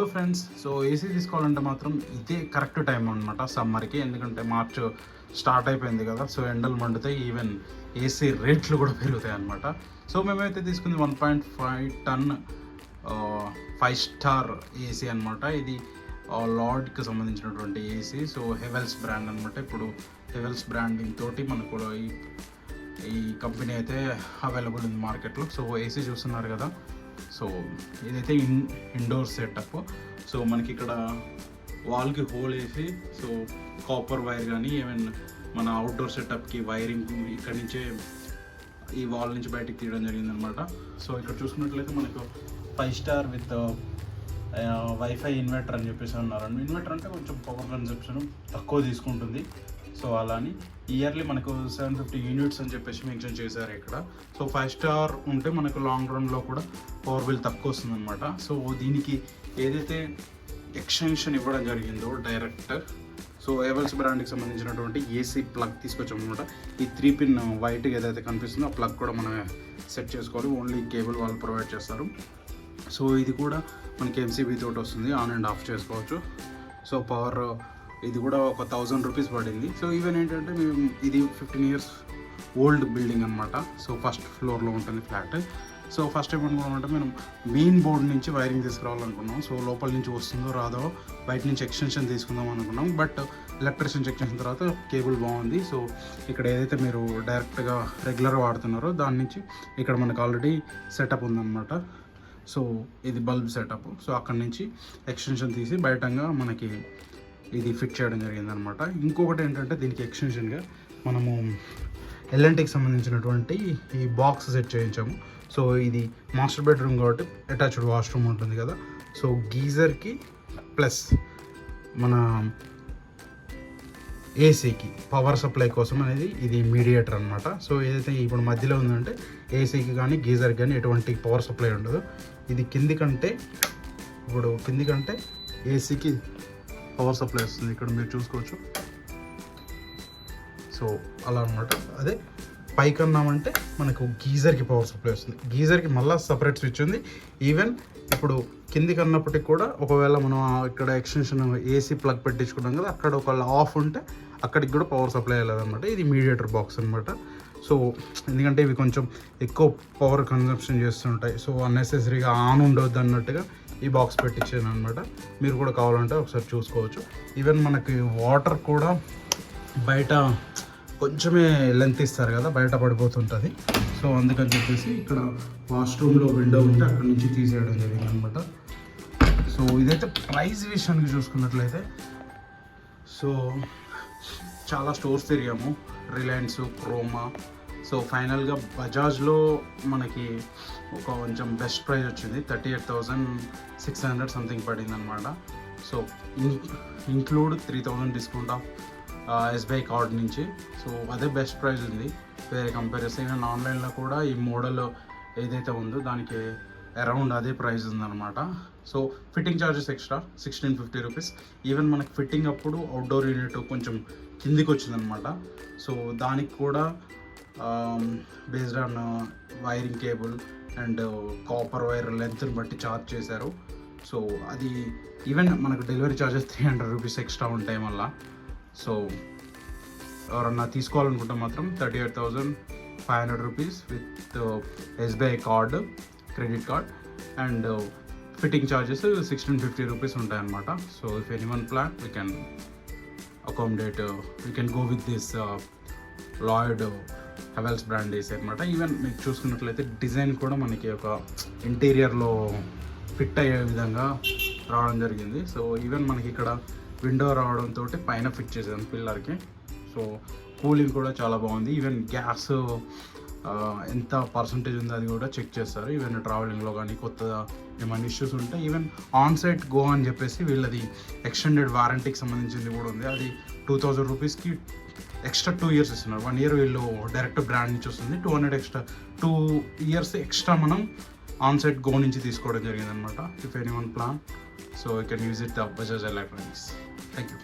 Hello friends, so AC తీసుకోవాలంటే మాత్రం ఇదే కరెక్ట్ టైం అనమాట సమ్మర్కి. ఎందుకంటే మార్చ్ స్టార్ట్ అయిపోయింది కదా, సో ఎండలు మండుతాయి, ఈవెన్ ఏసీ రేట్లు కూడా పెరుగుతాయి అనమాట. సో మేమైతే తీసుకుంది 1.5 టన్ 5 స్టార్ ఏసీ అనమాట. ఇది లార్డ్కి సంబంధించినటువంటి ఏసీ. సో హెవెల్స్ బ్రాండ్ అనమాట. ఇప్పుడు హెవెల్స్ బ్రాండింగ్ తోటి మనకు ఈ కంపెనీ అయితే అవైలబుల్ ఉంది మార్కెట్లో. సో ఏసీ చూస్తున్నారు కదా, సో ఇదైతే ఇండోర్ సెటప్. సో మనకి ఇక్కడ వాల్కి హోల్ వేసి, సో కాపర్ వైర్ కానీ ఈవెన్ మన అవుట్డోర్ సెటప్కి వైరింగ్ ఇక్కడ నుంచే ఈ వాల్ నుంచి బయటికి తీయడం జరిగిందనమాట. సో ఇక్కడ చూసుకున్నట్లయితే మనకు 5 స్టార్ విత్ వైఫై ఇన్వర్టర్ అని చెప్పేసి అన్నారు. ఇన్వర్టర్ అంటే కొంచెం పవర్ కన్సెప్షన్ తక్కువ తీసుకుంటుంది. సో అలా అని ఇయర్లీ మనకు 750 యూనిట్స్ అని చెప్పేసి మెన్షన్ చేశారు ఇక్కడ. సో 5 స్టార్ ఉంటే మనకు లాంగ్ రన్లో కూడా పవర్ బిల్ తక్కువ వస్తుంది అనమాట. సో దీనికి ఏదైతే ఎక్స్టెన్షన్ ఇవ్వడం జరిగిందో డైరెక్ట్, సో హెవెల్స్ బ్రాండ్కి సంబంధించినటువంటి ఏసీ ప్లగ్ తీసుకొచ్చామన్నమాట. ఈ 3 పిన్ వైట్గా ఏదైతే కనిపిస్తుందో ఆ ప్లగ్ కూడా మనం సెట్ చేసుకోవాలి. ఓన్లీ కేబుల్ వాళ్ళు ప్రొవైడ్ చేస్తారు. సో ఇది కూడా మనకి ఎంసీబీ తోటి వస్తుంది, ఆన్ అండ్ ఆఫ్ చేసుకోవచ్చు. సో పవర్ ఇది కూడా ఒక 1000 రూపీస్ పడింది. సో ఈవెన్ ఏంటంటే మేము ఇది 15 ఇయర్స్ ఓల్డ్ బిల్డింగ్ అనమాట. సో ఫస్ట్ ఫ్లోర్లో ఉంటుంది ఫ్లాట్. సో ఫస్ట్ ఏమనుకున్నామంటే మనం మెయిన్ బోర్డ్ నుంచి వైరింగ్ తీసుకురావాలనుకున్నాం. సో లోపల నుంచి వస్తుందో రాదో బయట నుంచి ఎక్స్టెన్షన్ తీసుకుందాం అనుకున్నాం. బట్ ఎలక్ట్రిషియన్ చెక్ చేసిన తర్వాత కేబుల్ బాగుంది. సో ఇక్కడ ఏదైతే మీరు డైరెక్ట్గా రెగ్యులర్ వాడుతున్నారో దాని నుంచి ఇక్కడ మనకు ఆల్రెడీ సెటప్ ఉందన్నమాట. సో ఇది బల్బ్ సెటప్. సో అక్కడి నుంచి ఎక్స్టెన్షన్ తీసి బయటంగా మనకి ఇది ఫిట్ చేయడం జరిగిందనమాట. ఇంకొకటి ఏంటంటే దీనికి ఎక్స్టెన్షన్గా మనము ఎల్ఎన్టీకి సంబంధించినటువంటి ఈ బాక్స్ సెట్ చేయించాము. సో ఇది మాస్టర్ బెడ్రూమ్ కాబట్టి అటాచ్డ్ వాష్రూమ్ ఉంటుంది కదా. సో గీజర్కి ప్లస్ మన ఏసీకి పవర్ సప్లై కోసం అనేది ఇది మీడియేటర్ అనమాట. సో ఏదైతే ఇప్పుడు మధ్యలో ఉందంటే ఏసీకి కానీ గీజర్కి కానీ ఎటువంటి పవర్ సప్లై ఉండదు. ఇది కిందికంటే ఏసీకి పవర్ సప్లై వస్తుంది, ఇక్కడ మీరు చూసుకోవచ్చు. సో అలా అనమాట. అదే పైకి అన్నామంటే మనకు గీజర్కి పవర్ సప్లై వస్తుంది. గీజర్కి మళ్ళీ సపరేట్ స్విచ్ ఉంది. ఈవెన్ ఇప్పుడు కిందికి అన్నప్పటికి కూడా ఒకవేళ మనం ఇక్కడ ఎక్స్టెన్షన్ ఏసీ ప్లగ్ పెట్టించుకున్నాం కదా, అక్కడ ఒకవేళ ఆఫ్ ఉంటే అక్కడికి కూడా పవర్ సప్లై అయ్యేదన్నమాట. ఇది మీడియేటర్ బాక్స్ అనమాట. సో ఎందుకంటే ఇవి కొంచెం ఎక్కువ పవర్ కన్సంప్షన్ చేస్తుంటాయి. సో అన్నెసెసరీగా ఆన్ ఉండవద్దు అన్నట్టుగా ఈ బాక్స్ పెట్టించాను అనమాట. మీరు కూడా కావాలంటే ఒకసారి చూసుకోవచ్చు. ఈవెన్ మనకి వాటర్ కూడా బయట కొంచెమే లెంత్ ఇస్తారు కదా, బయట పడిపోతుంటుంది. సో అందుకని చెప్పేసి ఇక్కడ వాష్రూమ్లో విండో ఉంటే అక్కడ నుంచి తీసేయడం జరిగింది అనమాట. సో ఇదైతే ప్రైస్ విషయానికి చూసుకున్నట్లయితే సో చాలా స్టోర్స్ తిరిగాము, రిలయన్స్, క్రోమా. సో ఫైనల్గా బజాజ్లో మనకి ఒక కొంచెం బెస్ట్ ప్రైస్ వచ్చింది, 38,600 సంథింగ్ పడింది అనమాట. So include 3,000 discount of SBI card నుంచి. సో అదే బెస్ట్ ప్రైస్ ఉంది వేరే కంపారిజన్. ఆన్లైన్లో కూడా ఈ మోడల్ ఏదైతే ఉందో దానికి అరౌండ్ అదే ప్రైస్ ఉందన్నమాట. So fitting charges extra 1650 rupees. Even మనకి ఫిట్టింగ్ అప్పుడు అవుట్డోర్ యూనిట్ కొంచెం కిందికి వచ్చిందనమాట. సో దానికి కూడా based on wiring cable and copper wire లెంత్ని బట్టి ఛార్జ్ చేశారు. సో అది ఈవెన్ మనకు డెలివరీ ఛార్జెస్ 300 రూపీస్ ఎక్స్ట్రా ఉంటాయి మళ్ళీ. సో ఎవరన్నా తీసుకోవాలనుకుంటే మాత్రం 38,500 rupees with SBI card, credit card and fitting charges 1650 rupees ఉంటాయన్నమాట. So if anyone plan we can accommodate, we can go with this Lloyd Havells brand AC అనమాట. Even మీకు చూసుకున్నట్లయితే design కూడా మనకి ఒక ఇంటీరియర్లో ఫిట్ అయ్యే విధంగా రావడం జరిగింది. సో ఈవెన్ మనకి ఇక్కడ విండో రావడంతో పైన ఫిట్ చేసాను పిల్లర్కి. సో కూలింగ్ కూడా చాలా బాగుంది. ఈవెన్ గ్యాస్ ఎంత పర్సంటేజ్ ఉందో అది కూడా చెక్ చేస్తారు. ఈవెన్ ట్రావెలింగ్లో కానీ కొత్తగా ఏమైనా ఇష్యూస్ ఉంటే ఈవెన్ ఆన్ సైట్ గో అని చెప్పేసి వీళ్ళది ఎక్స్టెండెడ్ వారంటీకి సంబంధించింది కూడా ఉంది. అది 2000 రూపీస్కి ఎక్స్ట్రా 2 ఇయర్స్ ఇస్తున్నారు. 1 ఇయర్ వీళ్ళు డైరెక్ట్ బ్రాండ్ నుంచి వస్తుంది, 200 ఎక్స్ట్రా 2 ఇయర్స్ ఎక్స్ట్రా మనం ఆన్ సైట్ గో నుంచి తీసుకోవడం జరిగింది అనమాట. If anyone plan, so you can use it the Bajaj electronics. Thank you.